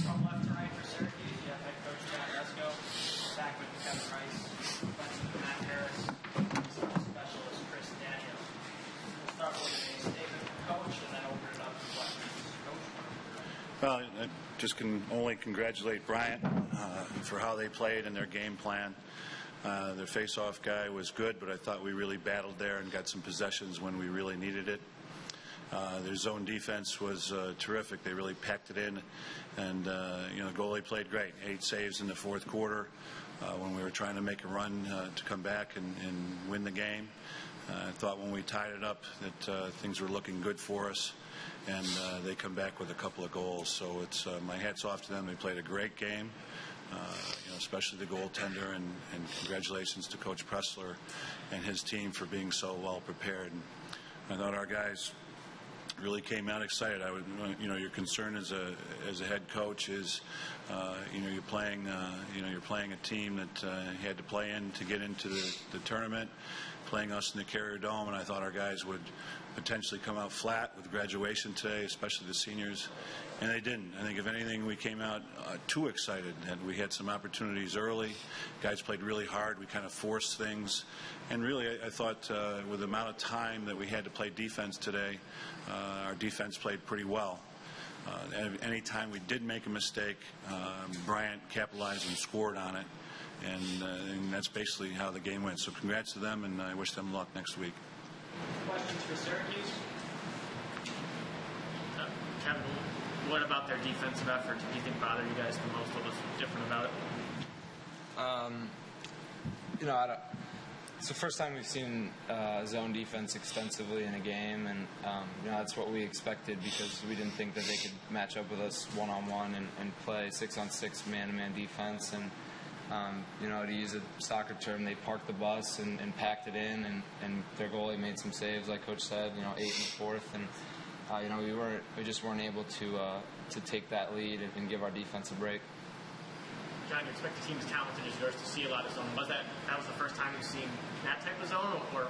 From left to right for Syracuse, you have head coach John Desko, back with Kevin Rice, defensive Matt Harris, specialist Chris Daddio. We'll start with a statement from coach and then open it up to questions. Coach? Well, I just can only congratulate Bryant for how they played and their game plan. Their face-off guy was good, but I thought we really battled there and got some possessions when we really needed it. Their zone defense was terrific. They really packed it in, and the goalie played great. 8 saves in the fourth quarter when we were trying to make a run to come back and win the game. I thought when we tied it up that things were looking good for us, and they come back with a couple of goals. So it's my hat's off to them. They played a great game. Especially the goaltender, and congratulations to Coach Pressler and his team for being so well prepared. I thought our guys really came out excited. Your concern as a head coach is, you're playing a team that had to play in to get into the tournament, playing us in the Carrier Dome, and I thought our guys would potentially come out flat with graduation today, especially the seniors, and they didn't. I think if anything, we came out too excited, and we had some opportunities early. Guys played really hard. We kind of forced things, and really I thought with the amount of time that we had to play defense today, our defense played pretty well. Any time we did make a mistake, Bryant capitalized and scored on it, and that's basically how the game went. So congrats to them, and I wish them luck next week. Questions for Syracuse? Kevin, what about their defensive effort do you think bothered you guys the most? What was different about it? It's the first time we've seen zone defense extensively in a game, and that's what we expected because we didn't think that they could match up with us one-on-one and play 6-on-6 man-to-man defense. And to use a soccer term, they parked the bus and packed it in, and their goalie made some saves, like Coach said, 8 in the fourth, and we just weren't able to take that lead and give our defense a break. John, you expect a team as talented as yours to see a lot of zone. Was that was the first time you've seen that type of zone, or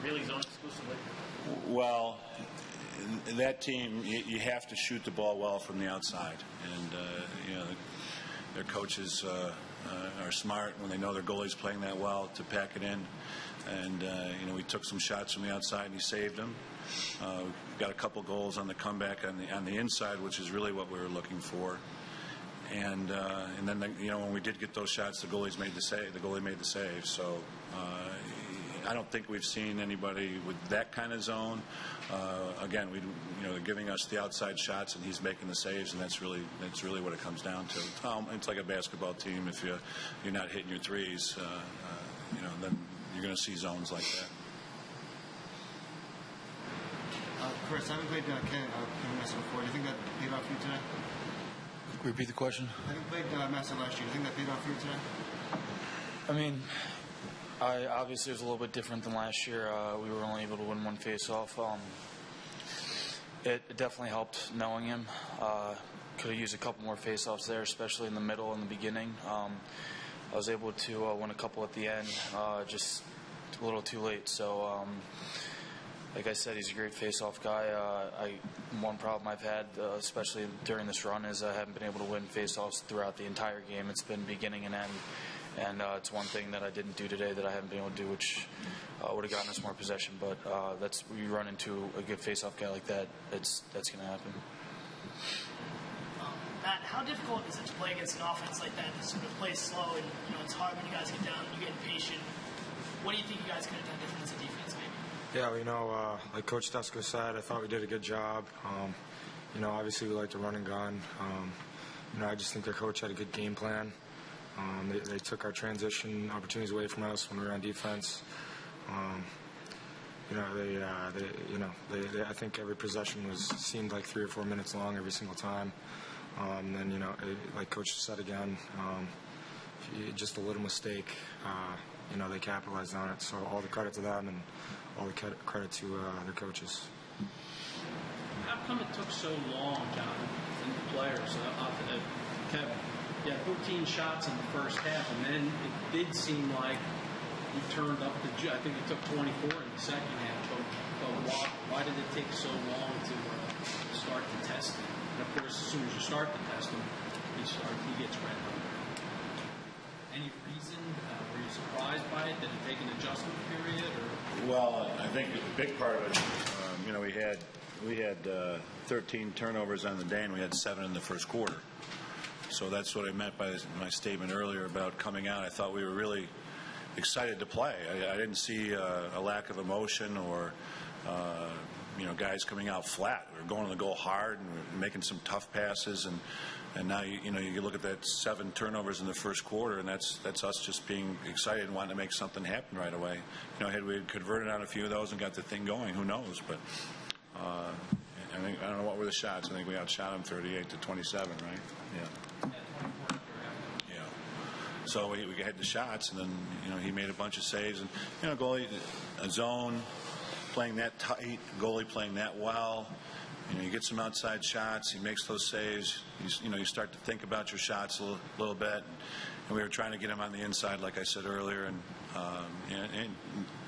really zone exclusively? Well, that team, you have to shoot the ball well from the outside, and their coaches are smart when they know their goalie's playing that well to pack it in. And we took some shots from the outside and he saved them. We got a couple goals on the comeback on the inside, which is really what we were looking for. And then when we did get those shots, the goalie made the save. So I don't think we've seen anybody with that kind of zone. Again, they're giving us the outside shots, and he's making the saves, and that's really what it comes down to. It's like a basketball team. If you're not hitting your threes, then you're going to see zones like that. Chris, I haven't played Kevin Messer before. Do you think that paid off for you today? Repeat the question. I haven't played Messer last year. Do you think that paid off for you today? I mean, obviously it was a little bit different than last year. We were only able to win one face-off. It definitely helped knowing him. Could have used a couple more face-offs there, especially in the middle and the beginning. I was able to win a couple at the end, just a little too late. So, like I said, he's a great face-off guy. One problem I've had, especially during this run, is I haven't been able to win face-offs throughout the entire game. It's been beginning and end. And it's one thing that I didn't do today that I haven't been able to do, which would have gotten us more possession. But when you run into a good face-off guy like that, that's going to happen. Matt, how difficult is it to play against an offense like that that sort of plays slow, and it's hard when you guys get down, you get impatient? What do you think you guys could have done different as a defense, maybe? Yeah, like Coach Desko said, I thought we did a good job. Obviously we like to run and gun. I just think their coach had a good game plan. They took our transition opportunities away from us when we were on defense. I think every possession seemed like 3 or 4 minutes long every single time. Then like Coach said again, just a little mistake. They capitalized on it. So all the credit to them and all the credit to their coaches. How come it took so long, John, and the players? Kevin, you had 13 shots in the first half, and then it did seem like you turned up I think you took 24 in the second half. But why did it take so long to start the testing? And of course, as soon as you start the testing, he gets red hot. Any reason? Were you surprised by it? Did it take an adjustment period? Or? Well, I think a big part of it, we had 13 turnovers on the day, and we had 7 in the first quarter. So that's what I meant by my statement earlier about coming out. I thought we were really excited to play. I didn't see a lack of emotion or guys coming out flat. We were going to the goal hard and we were making some tough passes, and now you look at that 7 turnovers in the first quarter, and that's us just being excited and wanting to make something happen right away. Had we converted on a few of those and got the thing going, who knows? But I don't know what were the shots. I think we outshot them 38-27, right? Yeah. Yeah. So we had the shots, and then he made a bunch of saves, and goalie, a zone, playing that tight, goalie playing that well. You get some outside shots. He makes those saves. You start to think about your shots a little bit. And we were trying to get him on the inside, like I said earlier. And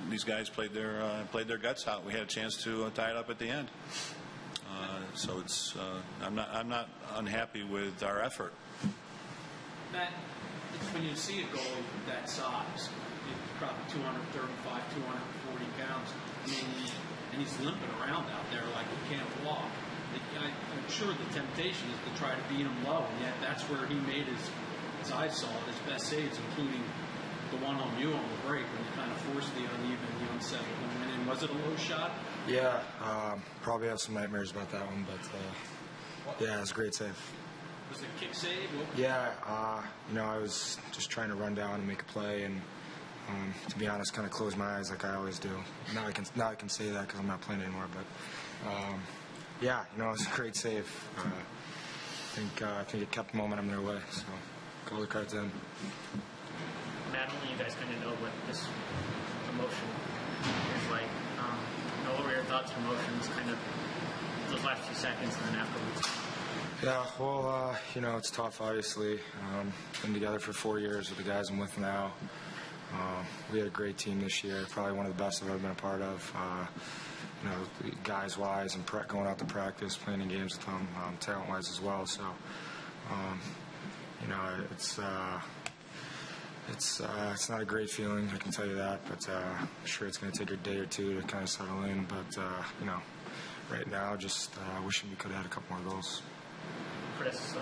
these guys played their guts out. We had a chance to tie it up at the end. So it's I'm not unhappy with our effort. Matt, it's when you see a goalie that size, probably 235, 240 pounds. And he's limping around out there like he can't walk. I'm sure the temptation is to try to beat him low, and yet that's where he made as I saw it, his best saves, including the one on you on the break when you kind of forced the uneven, the unsettled one. And was it a low shot? Yeah, probably have some nightmares about that one, but yeah, it was a great save. Was it a kick save? Yeah, I was just trying to run down and make a play, and to be honest, kind of close my eyes like I always do. Now I can say that because I'm not playing anymore. But yeah, it was a great save. I think it kept the momentum their way. So goal the cards in. Matt, only you guys kind of know what this emotion is like. What were your thoughts and emotions, kind of those last few seconds and then afterwards? Yeah, well, it's tough. Obviously, been together for 4 years with the guys I'm with now. We had a great team this year, probably one of the best I've ever been a part of. Guys-wise and going out to practice, playing in games with them, talent-wise as well. So, it's not a great feeling, I can tell you that. But I'm sure it's going to take a day or two to kind of settle in. But right now, just wishing we could have had a couple more goals. Chris,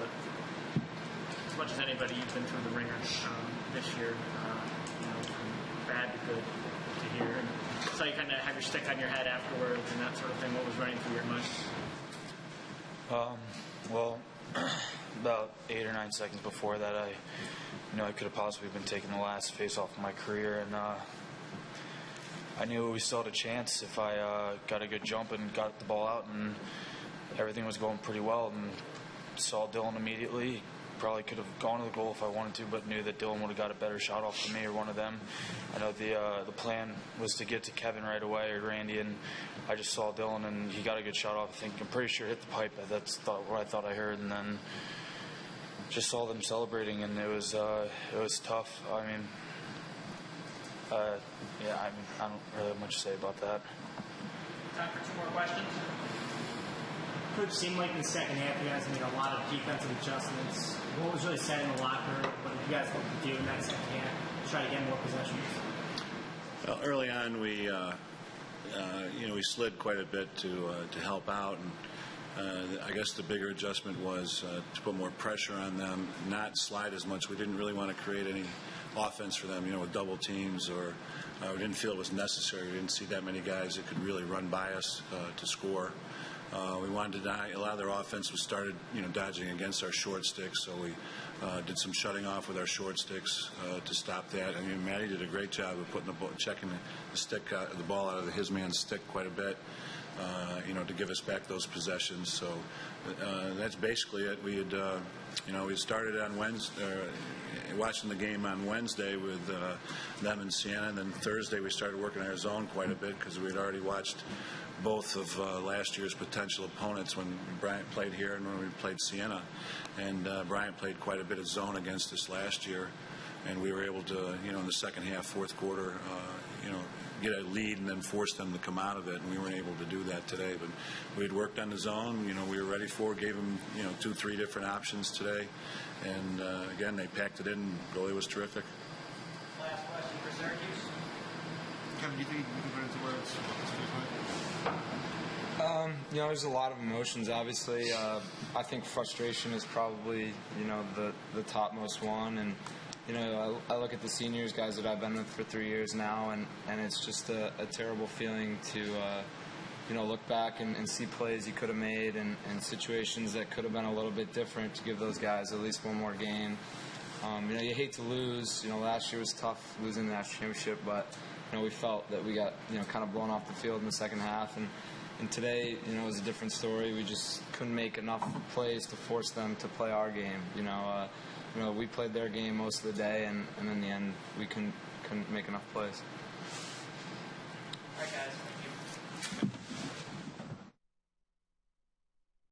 as much as anybody, you've been through the ringer this year. From bad to good to here. And so you kind of have your stick on your head afterwards and that sort of thing. What was running through your mind? Well, about 8 or 9 seconds before that, I could have possibly been taking the last face-off of my career, and I knew we still had a chance if I got a good jump and got the ball out, and everything was going pretty well, and saw Dylan immediately. Probably could have gone to the goal if I wanted to, but knew that Dylan would have got a better shot off to me or one of them. I know the plan was to get to Kevin right away or Randy, and I just saw Dylan and he got a good shot off. I'm pretty sure it hit the pipe. That's what I thought I heard, and then just saw them celebrating, and it was tough. I don't really have much to say about that. Time for 2 more questions. Could seem like in the second half you guys made a lot of defensive adjustments. What was really said in the locker room? What did you guys look to do in that second half to try to get more possessions? Well, early on we slid quite a bit to help out, and I guess the bigger adjustment was to put more pressure on them, not slide as much. We didn't really want to create any offense for them, with double teams, or we didn't feel it was necessary. We didn't see that many guys that could really run by us to score. We wanted to a lot of their offense was started, dodging against our short sticks, so we did some shutting off with our short sticks to stop that. Matty did a great job of putting checking the ball out of his man's stick quite a bit, to give us back those possessions. So that's basically it. We had, we started on Wednesday, watching the game on Wednesday with them in Siena, and then Thursday we started working our zone quite a bit because we had already watched both of last year's potential opponents when Bryant played here and when we played Siena. And Bryant played quite a bit of zone against us last year, and we were able to, in the second half, fourth quarter, get a lead and then force them to come out of it, and we weren't able to do that today. But we had worked on the zone. We were ready for it, gave them 2-3 different options today, and again they packed it in. Goalie was terrific. Last question for Syracuse. Kevin, do you think you can put into words what this feels like? There's a lot of emotions. Obviously, I think frustration is probably the topmost one, and I look at the seniors, guys that I've been with for 3 years now, and it's just a terrible feeling to look back and see plays you could have made and situations that could have been a little bit different to give those guys at least one more game. You hate to lose. Last year was tough losing the national championship, but we felt that we got kind of blown off the field in the second half, and today it was a different story. We just couldn't make enough plays to force them to play our game. We played their game most of the day, and in the end we couldn't make enough plays. All right, guys.